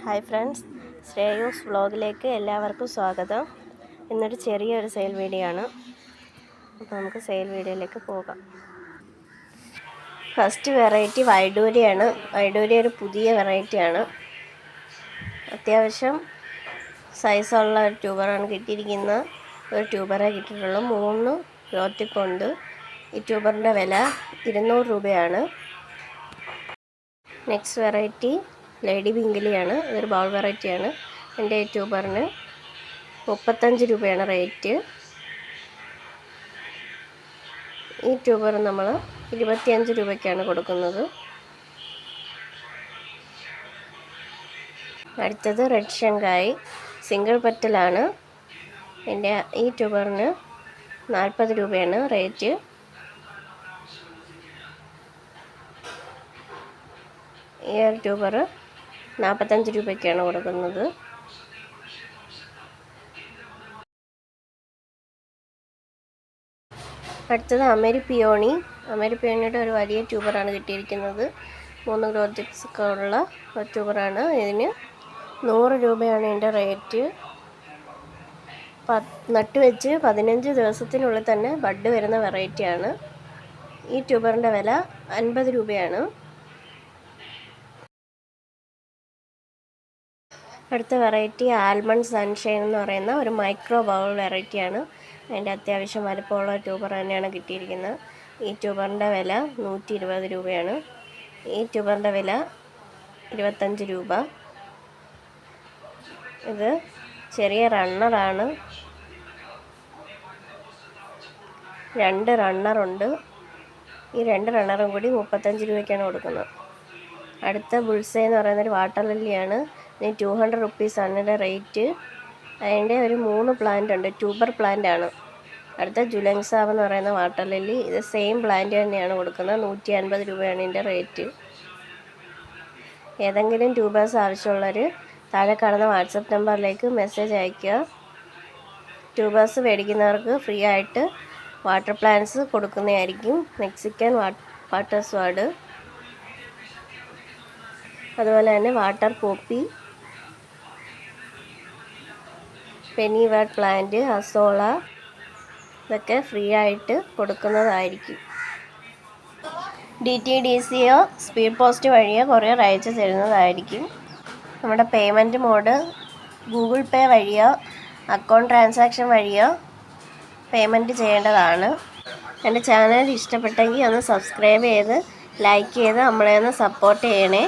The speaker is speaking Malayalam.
ഹായ് ഫ്രണ്ട്സ്, ശ്രേയൂസ് വ്ളോഗിലേക്ക് എല്ലാവർക്കും സ്വാഗതം. ഇന്നൊരു ചെറിയൊരു സെയിൽ വീഡിയോ ആണ്. അപ്പോൾ നമുക്ക് സെയിൽ വീഡിയോയിലേക്ക് പോകാം. First variety വൈഡൂര്യയാണ്. വൈഡൂര്യ ഒരു പുതിയ വെറൈറ്റിയാണ്. അത്യാവശ്യം സൈസുള്ള ഒരു ട്യൂബറാണ് കിട്ടിയിരിക്കുന്നത്. ഒരു ട്യൂബറേ കിട്ടിയിട്ടുള്ളൂ. 3 ഗ്രോത്തിക്കുണ്ട്. ഈ ട്യൂബറിൻ്റെ വില 200 രൂപയാണ്. നെക്സ്റ്റ് വെറൈറ്റി ലേഡി പിങ്കിലിയാണ്. ഇതൊരു ബൗൾ വെറൈറ്റിയാണ്. എൻ്റെ ഈ ട്യൂബറിന് 35 രൂപയാണ് റേറ്റ്. ഈ ട്യൂബർ നമ്മൾ 25 രൂപയ്ക്കാണ് കൊടുക്കുന്നത്. അടുത്തത് റെഡ് ഷങ്കായി സിംഗിൾ പെറ്റലാണ്. എൻ്റെ ഈ ട്യൂബറിന് 40 രൂപയാണ് റേറ്റ്. ഈ ഒരു ട്യൂബർ 45 രൂപയ്ക്കാണ് കൊടുക്കുന്നത്. അടുത്തത് അമേരിപ്പിയോണിയുടെ ഒരു വലിയ ട്യൂബറാണ് കിട്ടിയിരിക്കുന്നത്. 3 ഗ്രോത്തിക്സ് ഒക്കെ ഉള്ള ഒരു ട്യൂബറാണ്. ഇതിന് 100 രൂപയാണ് ഇതിൻ്റെ റേറ്റ്. നട്ട് വെച്ച് 15 ദിവസത്തിനുള്ളിൽ തന്നെ ബഡ് വരുന്ന വെറൈറ്റിയാണ്. ഈ ട്യൂബറിൻ്റെ വില 50 രൂപയാണ്. അടുത്ത വെറൈറ്റി ആൽമണ്ട് സൺഷൈൻ എന്ന് പറയുന്ന ഒരു മൈക്രോ ബൗൾ വെറൈറ്റിയാണ്. അതിൻ്റെ അത്യാവശ്യം വലുപ്പമുള്ള ട്യൂബർ തന്നെയാണ് കിട്ടിയിരിക്കുന്നത്. ഈ ട്യൂബറിൻ്റെ വില 120 രൂപയാണ്. ഈ ട്യൂബറിൻ്റെ വില 25 രൂപ. ഇത് ചെറിയ റണ്ണറാണ്. 2 റണ്ണറുണ്ട്. ഈ 2 റണ്ണറും കൂടി 35 രൂപയ്ക്കാണ് കൊടുക്കുന്നത്. അടുത്ത ബുൾസൈ എന്ന് പറയുന്നൊരു വാട്ടർ ലില്ലിയാണ്. ഇതിന് 200 റുപ്പീസാണ് ഇതിൻ്റെ റേറ്റ്. അതിൻ്റെ ഒരു 3 പ്ലാന്റ് ഉണ്ട്. ട്യൂബർ പ്ലാന്റ് ആണ്. അടുത്ത ജുലങ്സാവ് എന്ന് പറയുന്ന വാട്ടർ ലില്ലി. ഇത് സെയിം പ്ലാന്റ് തന്നെയാണ് കൊടുക്കുന്നത്. 150 രൂപയാണ് ഇതിൻ്റെ റേറ്റ്. ഏതെങ്കിലും ട്യൂബേഴ്സ് ആവശ്യമുള്ളവർ താഴെ കാണുന്ന വാട്സപ്പ് നമ്പറിലേക്ക് മെസ്സേജ് അയയ്ക്കുക. ട്യൂബേഴ്സ് മേടിക്കുന്നവർക്ക് ഫ്രീ ആയിട്ട് വാട്ടർ പ്ലാന്റ്സ് കൊടുക്കുന്നതായിരിക്കും. മെക്സിക്കൻ വാട്ടർ സ്വാഡ്, അതുപോലെ തന്നെ വാട്ടർ പോപ്പി, പെനിവേർഡ് പ്ലാന്റ്, അസോള, ഇതൊക്കെ ഫ്രീ ആയിട്ട് കൊടുക്കുന്നതായിരിക്കും. DTDCയോ സ്പീഡ് പോസ്റ്റ് വഴിയോ കൊറിയർ അയച്ചു തരുന്നതായിരിക്കും. നമ്മുടെ പേയ്മെൻറ്റ് മോഡ് ഗൂഗിൾ പേ വഴിയോ അക്കൗണ്ട് ട്രാൻസാക്ഷൻ വഴിയോ പേയ്മെൻറ്റ് ചെയ്യേണ്ടതാണ്. എൻ്റെ ചാനൽ ഇഷ്ടപ്പെട്ടെങ്കിൽ ഒന്ന് സബ്സ്ക്രൈബ് ചെയ്ത് ലൈക്ക് ചെയ്ത് നമ്മളെ ഒന്ന് സപ്പോർട്ട് ചെയ്യണേ.